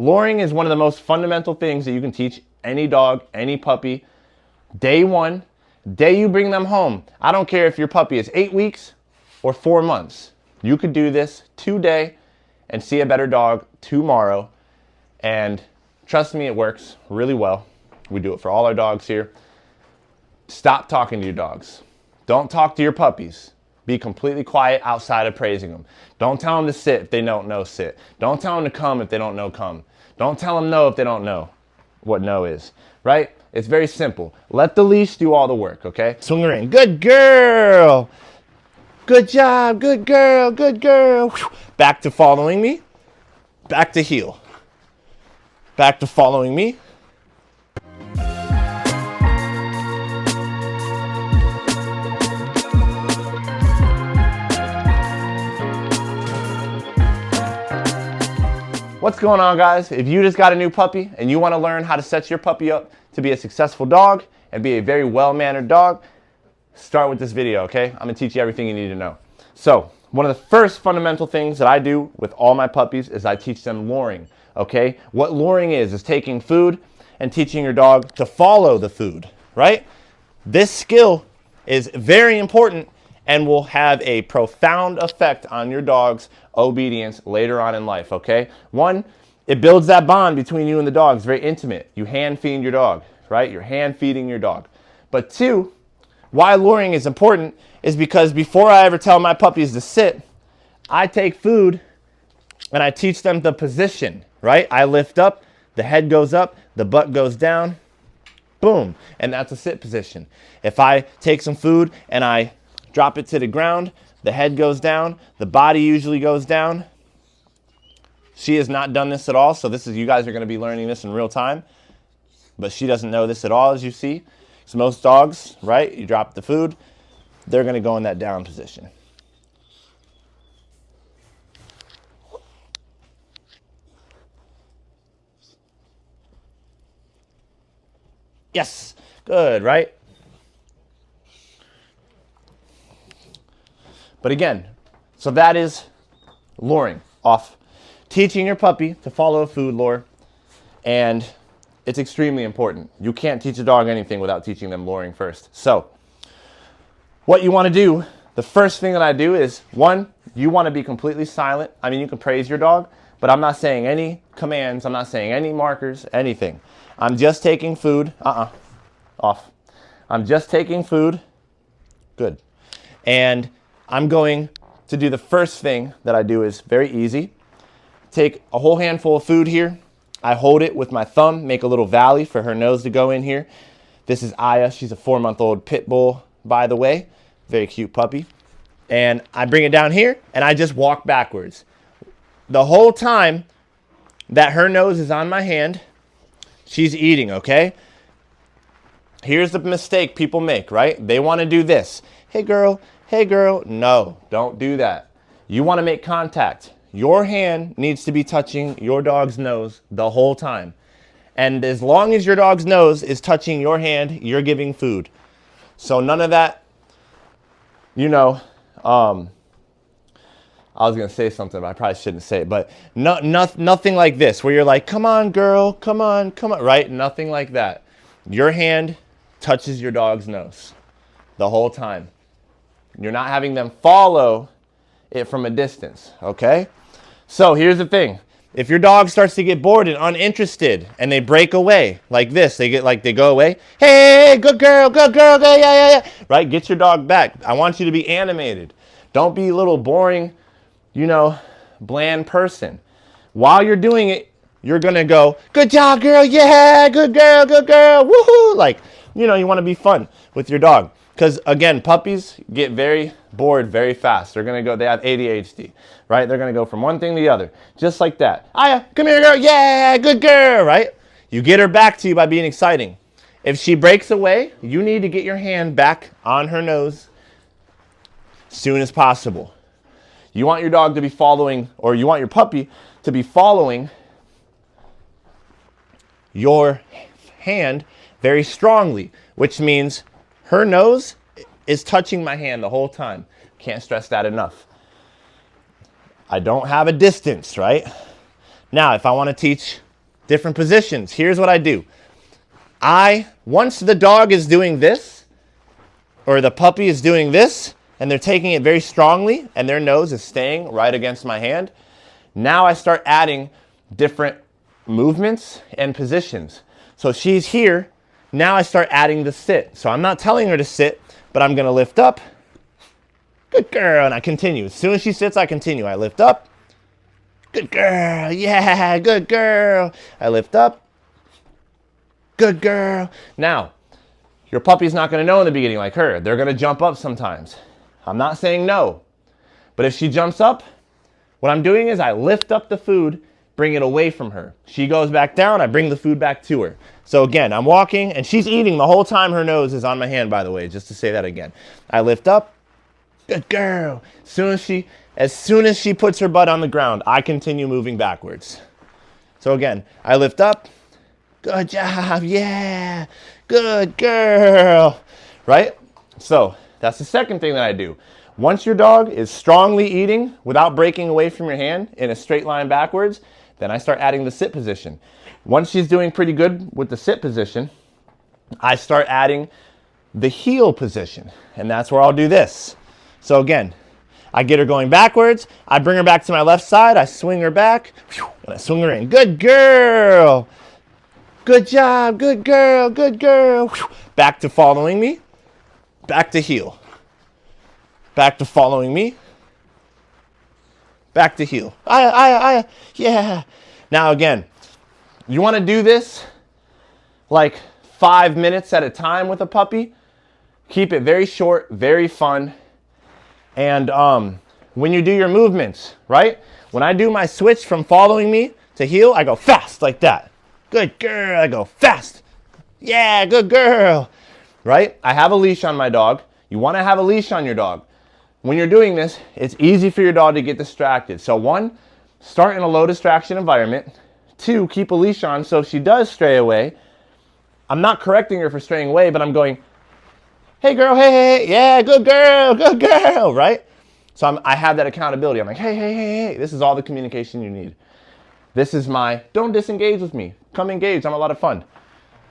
Luring is one of the most fundamental things that you can teach any dog, any puppy. Day one, day you bring them home. I don't care if your puppy is 8 weeks or 4 months. You could do this today and see a better dog tomorrow. And trust me, it works really well. We do it for all our dogs here. Stop talking to your dogs. Don't talk to your puppies. Be completely quiet outside of praising them. Don't tell them to sit if they don't know sit. Don't tell them to come if they don't know come. Don't tell them no if they don't know what no is, right? It's very simple. Let the leash do all the work, okay? Swing her in. Good girl. Good job. Good girl. Good girl. Back to following me. Back to heel. Back to following me. What's going on, guys? If you just got a new puppy and you want to learn how to set your puppy up to be a successful dog and be a very well-mannered dog, start with this video, okay? I'm gonna teach you everything you need to know. So, one of the first fundamental things that I do with all my puppies is I teach them luring, okay? What luring is taking food and teaching your dog to follow the food, right? This skill is very important and will have a profound effect on your dog's obedience later on in life, okay? One, it builds that bond between you and the dog. It's very intimate. You hand feed your dog, right? You're hand feeding your dog. But two, why luring is important is because before I ever tell my puppies to sit, I take food and I teach them the position, right? I lift up, the head goes up, the butt goes down, boom, and that's a sit position. If I take some food and I drop it to the ground, the head goes down, the body usually goes down. She has not done this at all, so you guys are going to be learning this in real time, but she doesn't know this at all, as you see. So most dogs, right, you drop the food, they're going to go in that down position. Yes, good, right? But again, so that is luring off. Teaching your puppy to follow a food lure, and it's extremely important. You can't teach a dog anything without teaching them luring first. So what you want to do, the first thing that I do is, one, you want to be completely silent. I mean, you can praise your dog, but I'm not saying any commands. I'm not saying any markers, anything. I'm just taking food. Off. I'm just taking food. Good. And I'm going to do the first thing that I do is very easy. Take a whole handful of food here. I hold it with my thumb, make a little valley for her nose to go in here. This is Aya. She's a 4-month-old pit bull, by the way. Very cute puppy. And I bring it down here, and I just walk backwards. The whole time that her nose is on my hand, she's eating, okay? Here's the mistake people make, right? They want to do this. Hey, girl. Hey, girl. No, don't do that. You want to make contact. Your hand needs to be touching your dog's nose the whole time. And as long as your dog's nose is touching your hand, you're giving food. So none of that, I was going to say something, but I probably shouldn't say it. But nothing like this, where you're like, come on, girl, come on, right? Nothing like that. Your hand touches your dog's nose the whole time. You're not having them follow it from a distance, okay? So here's the thing. If your dog starts to get bored and uninterested and they break away like this, they go away. Hey, good girl, yeah. Right? Get your dog back. I want you to be animated. Don't be a little boring, bland person. While you're doing it, you're going to go, good job, girl, yeah, good girl, woohoo. You want to be fun with your dog. Because, again, puppies get very bored very fast. They have ADHD, right? They're going to go from one thing to the other, just like that. Aya, come here, girl. Yeah, good girl, right? You get her back to you by being exciting. If she breaks away, you need to get your hand back on her nose as soon as possible. You want your dog to be following, or you want your puppy to be following your hand very strongly, which means her nose is touching my hand the whole time. Can't stress that enough. I don't have a distance, right? Now, if I want to teach different positions. Here's what I do. Once the dog is doing this, or the puppy is doing this, and they're taking it very strongly, and their nose is staying right against my hand, now I start adding different movements and positions. So she's here. Now I start adding the sit. So I'm not telling her to sit, but I'm going to lift up. Good girl. And I continue. As soon as she sits, I continue. I lift up. Good girl. Yeah, good girl. I lift up. Good girl. Now, your puppy's not going to know in the beginning like her. They're going to jump up sometimes. I'm not saying no. But if she jumps up, what I'm doing is I lift up the food, bring it away from her. She goes back down, I bring the food back to her. So again, I'm walking, and she's eating the whole time her nose is on my hand, by the way, just to say that again. I lift up. Good girl. As soon as she puts her butt on the ground, I continue moving backwards. So again, I lift up. Good job. Yeah. Good girl. Right? So that's the second thing that I do. Once your dog is strongly eating without breaking away from your hand in a straight line backwards, then I start adding the sit position. Once she's doing pretty good with the sit position, I start adding the heel position. And that's where I'll do this. So again, I get her going backwards. I bring her back to my left side. I swing her back. And I swing her in. Good girl. Good job. Good girl. Good girl. Back to following me. Back to heel. Back to following me. Back to heel. Yeah. Now again, you want to do this like 5 minutes at a time with a puppy. Keep it very short, very fun. And when you do your movements, right? When I do my switch from following me to heel, I go fast like that. Good girl. I go fast. Yeah, good girl. Right? I have a leash on my dog. You want to have a leash on your dog. When you're doing this, it's easy for your dog to get distracted. So 1, start in a low distraction environment. 2, keep a leash on so if she does stray away, I'm not correcting her for straying away, but I'm going, hey girl, hey, yeah, good girl, right? So I have that accountability. I'm like, hey, this is all the communication you need. This is don't disengage with me. Come engage, I'm a lot of fun,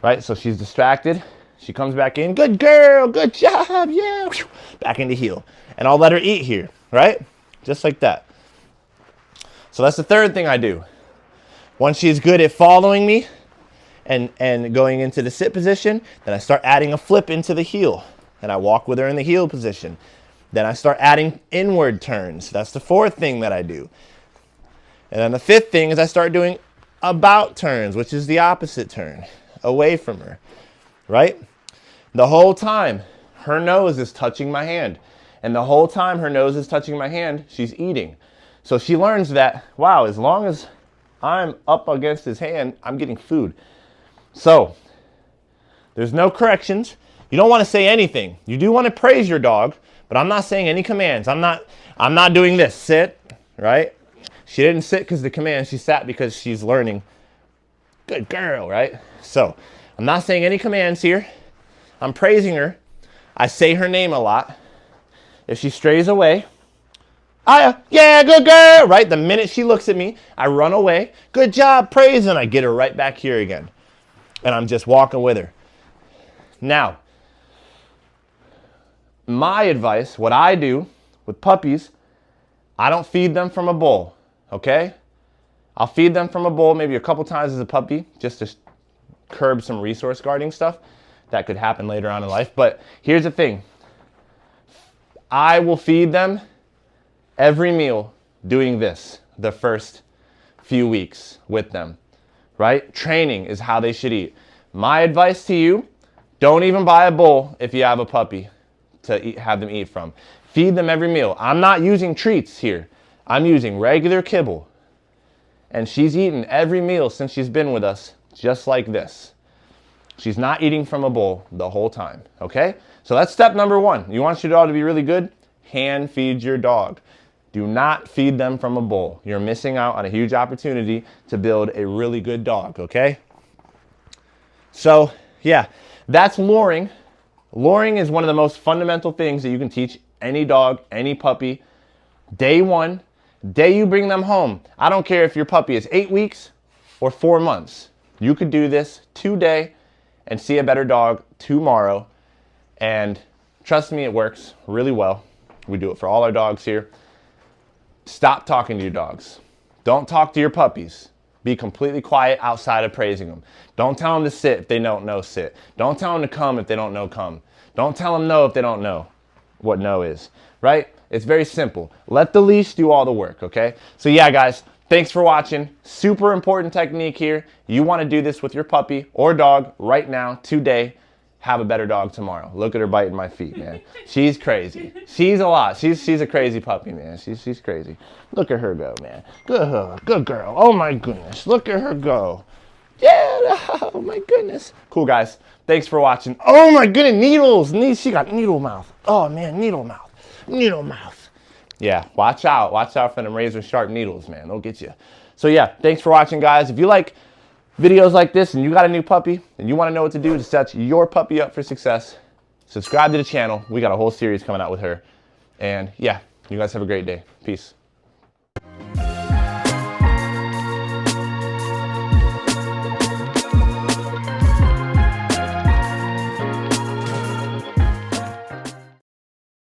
right? So she's distracted. She comes back in, good girl, good job, yeah. Back into heel. And I'll let her eat here, right? Just like that. So that's the third thing I do. Once she's good at following me and going into the sit position, then I start adding a flip into the heel. And I walk with her in the heel position. Then I start adding inward turns. That's the fourth thing that I do. And then the fifth thing is I start doing about turns, which is the opposite turn, away from her, right? The whole time, her nose is touching my hand. And the whole time her nose is touching my hand, she's eating. So she learns that, wow, as long as I'm up against his hand, I'm getting food. So there's no corrections. You don't want to say anything. You do want to praise your dog, but I'm not saying any commands. I'm not doing this. Sit, right? She didn't sit because of the command. She sat because she's learning. Good girl, right? So I'm not saying any commands here. I'm praising her. I say her name a lot. If she strays away, yeah, good girl, right? The minute she looks at me, I run away. Good job, praise, and I get her right back here again. And I'm just walking with her. Now, my advice, what I do with puppies, I don't feed them from a bowl, okay? I'll feed them from a bowl maybe a couple times as a puppy, just to curb some resource guarding stuff. That could happen later on in life. But here's the thing. I will feed them every meal doing this the first few weeks with them, right? Training is how they should eat. My advice to you, don't even buy a bowl if you have a puppy to have them eat from. Feed them every meal. I'm not using treats here. I'm using regular kibble. And she's eaten every meal since she's been with us just like this. She's not eating from a bowl the whole time, okay? So that's step number 1. You want your dog to be really good? Hand feed your dog. Do not feed them from a bowl. You're missing out on a huge opportunity to build a really good dog, okay? So, yeah, that's luring. Luring is one of the most fundamental things that you can teach any dog, any puppy. Day 1, day you bring them home. I don't care if your puppy is 8 weeks or 4 months. You could do this today and see a better dog tomorrow. And trust me, it works really well. We do it for all our dogs here. Stop talking to your dogs. Don't talk to your puppies. Be completely quiet outside of praising them. Don't tell them to sit if they don't know sit. Don't tell them to come if they don't know come. Don't tell them no if they don't know what no is, right? It's very simple. Let the leash do all the work, okay? So yeah, guys, thanks for watching. Super important technique here. You want to do this with your puppy or dog right now, today. Have a better dog tomorrow. Look at her biting my feet, man. She's crazy. She's a lot. She's a crazy puppy, man. She's crazy. Look at her go, man. Good girl. Oh my goodness. Look at her go. Yeah. Oh my goodness. Cool, guys. Thanks for watching. Oh my goodness, needles. She got needle mouth. Oh man, needle mouth. Needle mouth. Yeah, watch out. Watch out for them razor sharp needles, man. They'll get you. So yeah, thanks for watching, guys. If you like videos like this and you got a new puppy and you want to know what to do to set your puppy up for success, subscribe to the channel. We got a whole series coming out with her. And yeah, you guys have a great day. Peace.